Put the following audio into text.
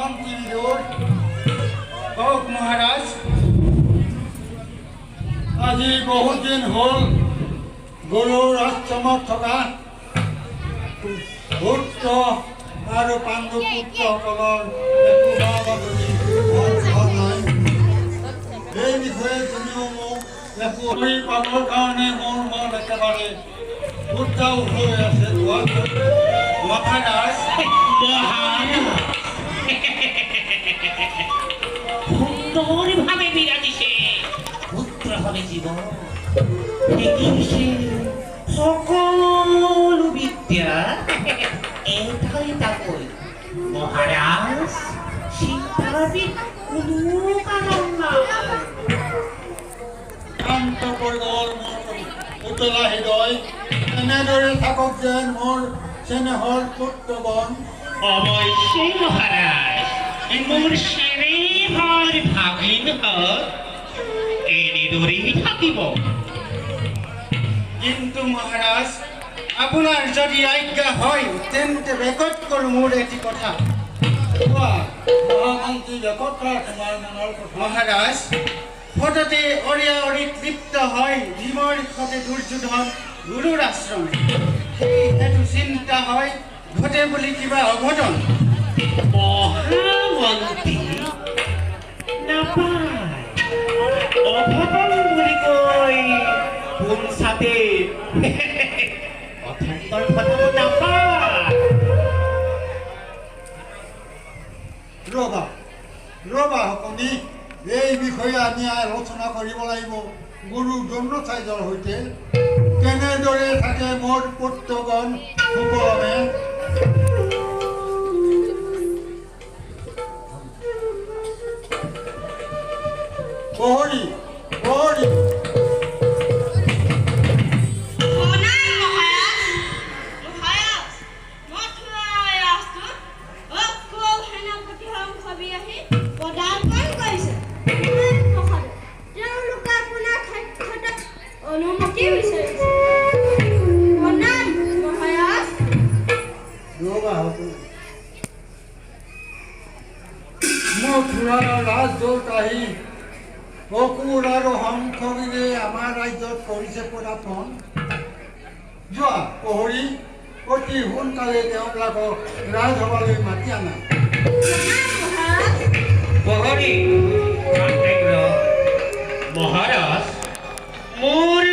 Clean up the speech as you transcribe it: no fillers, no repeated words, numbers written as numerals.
মন্ত্ৰীৰ কওক মহাৰাজ আজি বহুত দিন হ'ল গৰুৰ আশ্ৰমত থকা পুত্ৰ আৰু পাণ্ডু পুত্ৰসকলৰ একো বাতৰি নাই এই বিষয়ে তুমিও মোক একো পাবৰ কাৰণে মোৰ মন একেবাৰে উত্তাল হৈ আছে মহাৰাজ সুন্দরভাবে বিরাজিছে পুত্র হবে জীবন দেখিছে সকলো বিদ্যা এটাই তাকৈ মহারাজ চিন্তাবি কোনো কারণ নাই শান্ত পৰিগল মোৰ উতলা হৃদয় এনেদৰে থাকক যেন মোৰ চেনেহৰ পুত্ৰগণ অবশ্যই মহাৰাজ মোৰ সেৰে হৰ ভাগিন এনেদৰেই থাকিব কিন্তু মহাৰাজ আপোনাৰ যদি আজ্ঞা হয় তেন্তে বেকত কৰোঁ মোৰ এটি কথা মহামন্ত্ৰী বেকত কৰা তোমাৰ মনৰ কথা মহাৰাজ হঠাতে অৰিয়া অৰিত লিপ্ত হয় ভীমৰ সতে দুৰ্যোধন গুৰুৰ আশ্ৰমে সেইটো চিন্তা হয় ঘটে বুলি কিবা অঘটন মহামন্ত্ৰী নাপায় অভাবন বুলি কৈ কোন সাথে অথন্তৰ কথা নাপায় ৰবা ৰবা সকলি এই বিষয়ে আমি আলোচনা কৰিব লাগিব গুৰু দ্ৰোণাচাৰ্যৰ সৈতে কেনেদৰে থাকে মোৰ পুত্ৰগণ সুকলমে প্ৰহৰী প্ৰহৰী মথুৰাৰ ৰাজদূত আহি অসুৰ আৰু সংসবিৰে আমাৰ ৰাজ্যত কৰিছে পদাৰ্পণ যোৱা প্ৰহৰী অতি সোনকালে তেওঁবিলাকক ৰাজসভালৈ মাতি আনা মহাৰাজ মোৰ